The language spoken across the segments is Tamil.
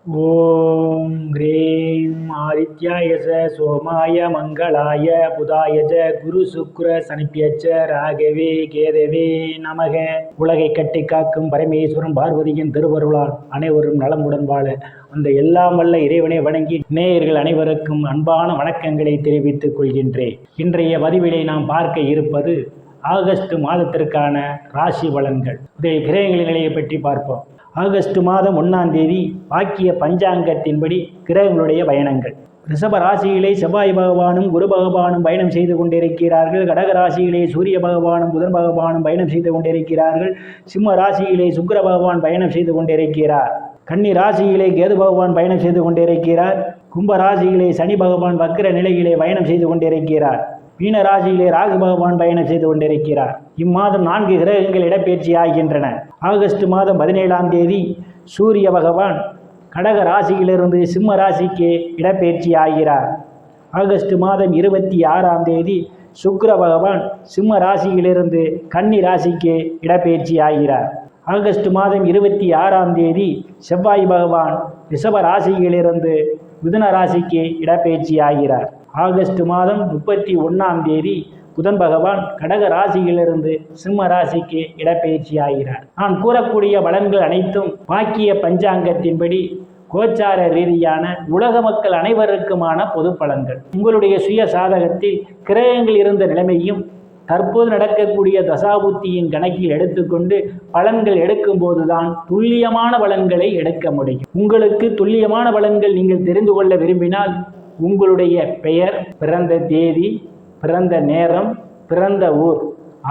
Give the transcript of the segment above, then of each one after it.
ஓம் கிரீம் ஆதித்யாய சோமாய மங்களாய புதாய குரு சுக்ர சனிப்பியச்ச ராகவே கேதவே நமக. உலகை கட்டி காக்கும் பரமேஸ்வரன் பார்வதியின் திருவருளால் அனைவரும் நலமுடன் வாழ அந்த எல்லாம் வல்ல இறைவனை வணங்கி நேயர்கள் அனைவருக்கும் அன்பான வணக்கங்களை தெரிவித்துக் கொள்கின்றேன். இன்றைய பதிவிலை நாம் பார்க்க இருப்பது ஆகஸ்ட் மாதத்திற்கான ராசி பலன்கள். இதில் கிரகங்களின் நிலையை பற்றி பார்ப்போம். ஆகஸ்ட் மாதம் 1ஆம் தேதி வாக்கிய பஞ்சாங்கத்தின்படி கிரகங்களுடைய பயணங்கள். ரிஷப ராசியிலே செவ்வாய் பகவானும் குரு பகவானும் பயணம் செய்து கொண்டிருக்கிறார்கள். கடக ராசியிலே சூரிய பகவானும் புதன் பகவானும் பயணம் செய்து கொண்டிருக்கிறார்கள். சிம்ம ராசியிலே சுக்கிர பகவான் பயணம் செய்து கொண்டிருக்கிறார். கன்னி ராசியிலே கேது பகவான் பயணம் செய்து கொண்டிருக்கிறார். கும்ப ராசியிலே சனி பகவான் வக்ர நிலையிலே பயணம் செய்து கொண்டிருக்கிறார். மீன ராசியிலே ராகு பகவான் பயணம் செய்து கொண்டிருக்கிறார். இம்மாதம் 4 கிரகங்கள் இடப்பெயர்ச்சி ஆகின்றன. ஆகஸ்ட் மாதம் 17ஆம் தேதி சூரிய பகவான் கடக ராசியிலிருந்து சிம்ம ராசிக்கு இடப்பெயர்ச்சி ஆகிறார். ஆகஸ்ட் மாதம் 26ஆம் தேதி சுக்கிர பகவான் சிம்ம ராசியிலிருந்து கன்னி ராசிக்கு இடப்பெயர்ச்சி ஆகிறார். ஆகஸ்ட் மாதம் 26ஆம் தேதி செவ்வாய் பகவான் ரிஷப ராசியிலிருந்து மிதுன ராசிக்கு இடப்பெயர்ச்சி ஆகிறார். ஆகஸ்ட் மாதம் 31ஆம் தேதி புதன் பகவான் கடக ராசியிலிருந்து சிம்ம ராசிக்கு இடப்பெயர்ச்சி ஆகிறார். நான் கூறக்கூடிய பலன்கள் அனைத்தும் வாக்கிய பஞ்சாங்கத்தின்படி கோச்சார ரீதியான உலக மக்கள் அனைவருக்குமான பொது பலன்கள். உங்களுடைய சுய சாதகத்தில் கிரகங்கள் இருந்த நிலைமையும் தற்போது நடக்கக்கூடிய தசாபுத்தியின் கணக்கில் எடுத்துக்கொண்டு பலன்கள் எடுக்கும் போதுதான் துல்லியமான பலன்களை எடுக்க முடியும். உங்களுக்கு துல்லியமான பலன்கள் நீங்கள் தெரிந்து கொள்ள விரும்பினால் உங்களுடைய பெயர், பிறந்த தேதி, பிறந்த நேரம், பிறந்த ஊர்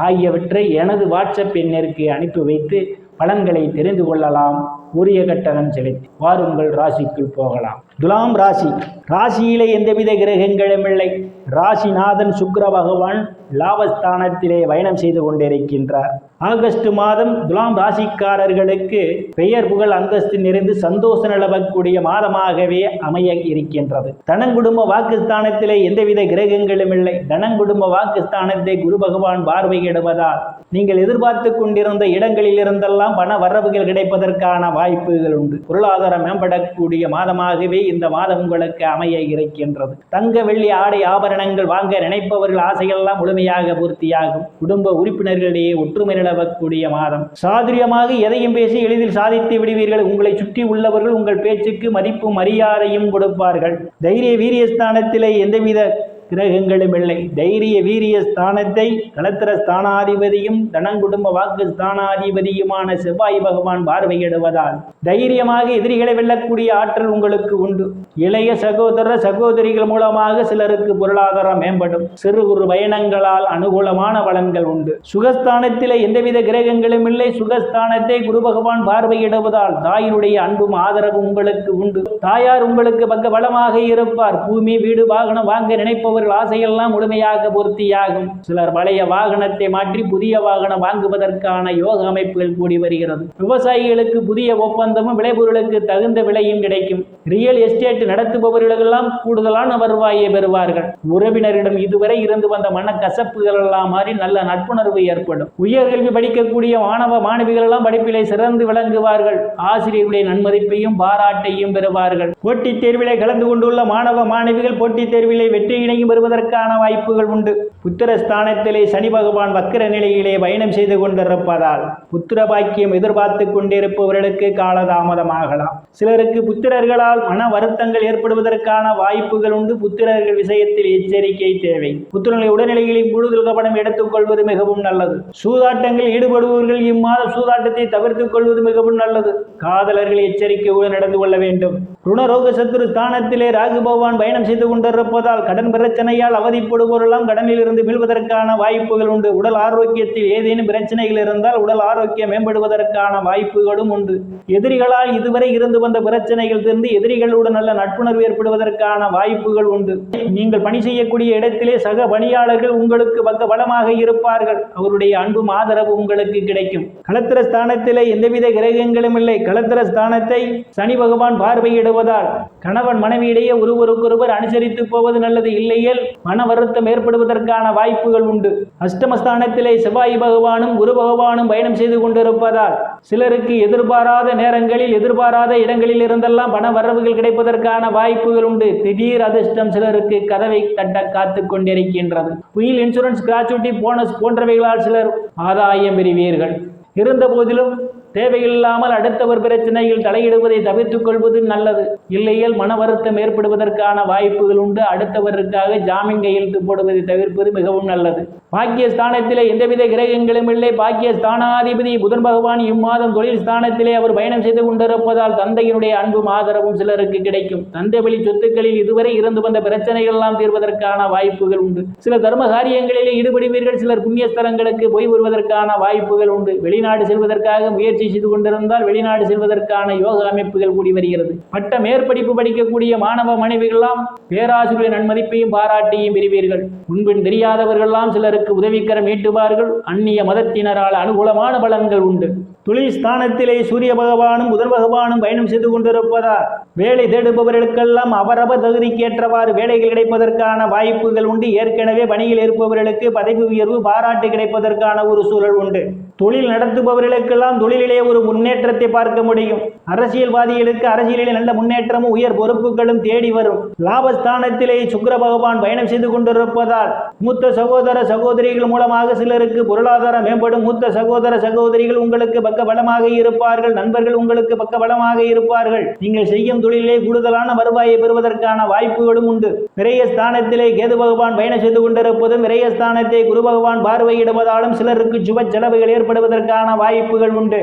ஆகியவற்றை எனது வாட்ஸ்அப் எண்ணிற்கு அனுப்பி வைத்து பலன்களை தெரிந்து கொள்ளலாம். உரிய கட்டணம் செலுத்தி வாருங்கள் ராசிக்குள் போகலாம். துலாம் ராசி. ராசியிலே எந்தவித கிரகங்களும் இல்லை. ராசிநாதன் சுக்கிர பகவான் லாபஸ்தானத்திலே பயணம் செய்து கொண்டிருக்கின்றார். ஆகஸ்ட் மாதம் துலாம் ராசிக்காரர்களுக்கு பெயர் புகழ் அந்தஸ்து நிறைந்து சந்தோஷம் நிலவக்கூடிய மாதமாகவே அமைய இருக்கின்றது. தனங்குடும்ப வாக்குஸ்தானத்திலே எந்தவித கிரகங்களும் இல்லை. தனங்குடும்ப வாக்குஸ்தானத்தை குரு பகவான் பார்வையிடுவதால் நீங்கள் எதிர்பார்த்து கொண்டிருந்த இடங்களில் இருந்தெல்லாம் பண வரவுகள் கிடைப்பதற்கான வாய்ப்புகள் உண்டு. பொருளாதாரம் மேம்படக்கூடிய மாதமாகவே இந்த மாதம் உங்களுக்கு அமைய இருக்கின்றது. தங்க வெள்ளி ஆடை ஆபரணங்கள் வாங்க நினைப்பவர்கள் ஆசையெல்லாம் முழுமையாக பூர்த்தியாகும். குடும்ப உறுப்பினர்களிடையே ஒற்றுமை நிலவக்கூடிய மாதம். சாதுரியமாக எதையும் பேசி எளிதில் சாதித்து விடுவீர்கள். உங்களை சுற்றி உள்ளவர்கள் உங்கள் பேச்சுக்கு மதிப்பும் மரியாதையும் கொடுப்பார்கள். தைரிய வீரியஸ்தானத்திலே எந்தவித கிரகங்களும் இல்லை. தைரிய வீரிய ஸ்தானத்தை களத்திர ஸ்தானாதிபதியும் தனங்குடும்ப வாக்கு ஸ்தானாதிபதியுமான செவ்வாய் பகவான் பார்வையிடுவதால் தைரியமாக எதிரிகளை வெல்லக்கூடிய ஆற்றல் உங்களுக்கு உண்டு. இளைய சகோதர சகோதரிகள் மூலமாக சிலருக்கு பொருளாதாரம் மேம்படும். சிறு குறு பயணங்களால் அனுகூலமான பலன்கள் உண்டு. சுகஸ்தானத்திலே எந்தவித கிரகங்களும் இல்லை. சுகஸ்தானத்தை குரு பகவான் பார்வையிடுவதால் தாயினுடைய அன்பும் ஆதரவும் உங்களுக்கு உண்டு. தாயார் உங்களுக்கு பக்க பலமாக இருப்பார். பூமி வீடு வாகனம் வாங்க நினைப்பவர் ஆசையெல்லாம் முழுமையாக பூர்த்தியாகும். சிலர் பழைய வாகனத்தை மாற்றி புதிய வாகனம் வாங்குவதற்கான யோக அமைப்புகள் கூடி வருகிறது. விவசாயிகளுக்கு புதிய ஒப்பந்தமும் விளைபொருளுக்கு தகுந்த விலையும் கிடைக்கும். ரியல் எஸ்டேட் நடத்துபவர்களெல்லாம் கூடுதலான வருவாயை பெறுவார்கள். உறவினரிடம் இதுவரை இருந்து வந்த மனக்கசப்புகள் எல்லாம் மாறி நல்ல நட்புணர்வு ஏற்படும். உயர்கல்வி படிக்கக்கூடிய மாணவ மாணவிகள் எல்லாம் படிப்பிலே சிறந்து விளங்குவார்கள். ஆசிரியர்களுடைய நன்மதிப்பையும் பாராட்டையும் பெறுவார்கள். போட்டித் தேர்விலே கலந்து கொண்டுள்ள மாணவ மாணவிகள் போட்டித் தேர்விலே வெற்றியினையும் வருவதற்கான வாய்ப்புகள் உண்டு. புத்திரஸ்தானத்திலே சனி பகவான் வக்கிர நிலையிலே பயணம் செய்து கொண்டிருப்பதால் புத்திர பாக்கியம் எதிர்பார்த்து கொண்டிருப்பவர்களுக்கு காலதாமதமாகலாம். சிலருக்கு புத்திரர்களால் மன வருத்தங்கள் ஏற்படுவதற்கான வாய்ப்புகள் உண்டு. புத்திரர்கள் விஷயத்தில் எச்சரிக்கை தேவை. புத்திரர்களை உடல்நிலைகளில் கூடுதல் கவனம் எடுத்துக் கொள்வது மிகவும் நல்லது. சூதாட்டங்கள் ஈடுபடுபவர்கள் இம்மாதம் சூதாட்டத்தை தவிர்த்துக் கொள்வது மிகவும் நல்லது. காதலர்கள் எச்சரிக்கையுடன் நடந்து கொள்ள வேண்டும். ருணரோக சத்துரு ஸ்தானத்திலே ராகு பகவான் பயணம் செய்து கொண்டிருப்பதால் கடன் பிரச்சனையால் அவதிப்படுவோரெல்லாம் கடனில் இருந்து மீள்வதற்கான வாய்ப்புகள் உண்டு. உடல் ஆரோக்கியத்தில் ஏதேனும் பிரச்சனைகள் இருந்தால் உடல் ஆரோக்கியம் மேம்படுவதற்கான வாய்ப்புகளும் உண்டு. எதிரிகளால் இதுவரை இருந்து வந்த பிரச்சனைகள் தீர்ந்து எதிரிகளுடன் நல்ல நட்புணர்வு ஏற்படுவதற்கான வாய்ப்புகள் உண்டு. நீங்கள் பணி செய்யக்கூடிய இடத்திலே சக பணியாளர்கள் உங்களுக்கு பக்க பலமாக இருப்பார்கள். அவருடைய அன்பும் ஆதரவு உங்களுக்கு கிடைக்கும். களத்திர ஸ்தானத்திலே எந்தவித கிரகங்களும் இல்லை. களத்திர ஸ்தானத்தை சனி பகவான் பார்வையிட பார்வையிடுவதால் கணவன் மனைவியிடையே ஒருவருக்கொருவர் அனுசரித்து போவது நல்லது. இல்லையேல் மன வருத்தம் ஏற்படுவதற்கான வாய்ப்புகள் உண்டு. அஷ்டமஸ்தானத்திலே செவ்வாய் பகவானும் குரு பகவானும் பயணம் செய்து கொண்டிருப்பதால் சிலருக்கு எதிர்பாராத நேரங்களில் எதிர்பாராத இடங்களில் இருந்தெல்லாம் பண வரவுகள் கிடைப்பதற்கான வாய்ப்புகள் உண்டு. திடீர் அதிர்ஷ்டம் சிலருக்கு கதவை தட்ட காத்து கொண்டிருக்கின்றது. உயில் இன்சூரன்ஸ், கிராச்சுவிட்டி, போனஸ் போன்றவைகளால் சிலர் ஆதாயம் பெறுவீர்கள். இருந்த போதிலும் தேவையில்லாமல் அடுத்தவர் பிரச்சனையில் தலையிடுவதை தவிர்த்துக் கொள்வது நல்லது. இல்லையேல் மன வருத்தம் ஏற்படுவதற்கான வாய்ப்புகள் உண்டு. அடுத்தவருக்காக ஜாமீன் கையெழுத்து போடுவதை தவிர்ப்பது மிகவும் நல்லது. பாக்கியஸ்தானத்திலே எந்தவித கிரகங்களும் இல்லை. பாக்கியஸ்தானாதிபதி புதன் பகவான் இம்மாதம் தொழில் ஸ்தானத்திலே அவர் பயணம் செய்து கொண்டிருப்பதால் தந்தையினுடைய அன்பும் ஆதரவும் சிலருக்கு கிடைக்கும். தந்தை வழி சொத்துக்களில் இதுவரை இருந்து வந்த பிரச்சனைகள் எல்லாம் தீர்வதற்கான வாய்ப்புகள் உண்டு. சில தர்ம காரியங்களிலே ஈடுபடுவீர்கள். சிலர் புண்ணியஸ்தலங்களுக்கு போய் வருவதற்கான வாய்ப்புகள் உண்டு. வெளிநாடு செல்வதற்காக முயற்சி செய்து கொண்டிருந்தால் வெளிநாடு செல்வதற்கான யோக அமைப்புகள் கூடி வருகிறது. பட்ட மேற்படிப்பு படிக்கக்கூடிய மாணவ மாணவிகளெல்லாம் பேராசிரியரின் நன்மதிப்பையும் பாராட்டியும் பெறுவீர்கள். முன்பின் தெரியாதவர்களெல்லாம் சிலருக்கு உதவிக்கரம் ஈட்டுவார்கள். அந்நிய மதத்தினரால் அனுகூலமான பலன்கள் உண்டு. தொழில் ஸ்தானத்திலே சூரிய பகவானும் புதன் பகவானும் பயணம் செய்து கொண்டிருப்பதால் வேலை தேடுபவர்களுக்கெல்லாம் அவரவர் தகுதிக்கேற்றவாறு வேலைகள் கிடைப்பதற்கான வாய்ப்புகள் உண்டு. ஏற்கனவே பணியில் இருப்பவர்களுக்கு பதவி உயர்வு, பாராட்டு கிடைப்பதற்கான ஒரு சூழல் உண்டு. தொழில் நடத்துபவர்களுக்கெல்லாம் தொழிலிலே ஒரு முன்னேற்றத்தை பார்க்க முடியும். அரசியல்வாதிகளுக்கு அரசியலிலே நல்ல முன்னேற்றமும் உயர் பொறுப்புகளும் தேடி வரும். லாபஸ்தானத்திலே சுக்கிர பகவான் பயணம் செய்து கொண்டிருப்பதால் மூத்த சகோதர சகோதரிகள் மூலமாக சிலருக்கு பொருளாதாரம் மேம்படும். மூத்த சகோதர சகோதரிகள் உங்களுக்கு பக்க பலமாக இருப்பார்கள். நண்பர்கள் உங்களுக்கு பக்க பலமாக இருப்பார்கள். நீங்கள் செய்யும் தொழிலே கூடுதலான வருவாயை பெறுவதற்கான வாய்ப்புகளும் உண்டு. விரயஸ்தானத்திலே கேது பகவான் பயணம் செய்து கொண்டிருப்பதும் விரயஸ்தானத்தை குரு பகவான் பார்வையிடுவதாலும் சிலருக்கு சுப செலவுகள் ஏற்படுவதற்கான வாய்ப்புகள் உண்டு.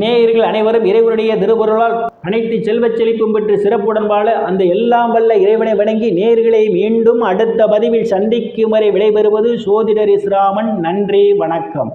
நேயர்கள் அனைவரும் இறைவனுடைய திருவருளால் அனைத்து செல்வச் செழிப்பும் பெற்று சிறப்புடன் வாழ அந்த எல்லாம் வல்ல இறைவனை வணங்கி நேயர்களை மீண்டும் அடுத்த பதிவில் சந்திக்கும் வரை விடைபெறுவது சோதிடர் இஸ்ராமன். நன்றி, வணக்கம்.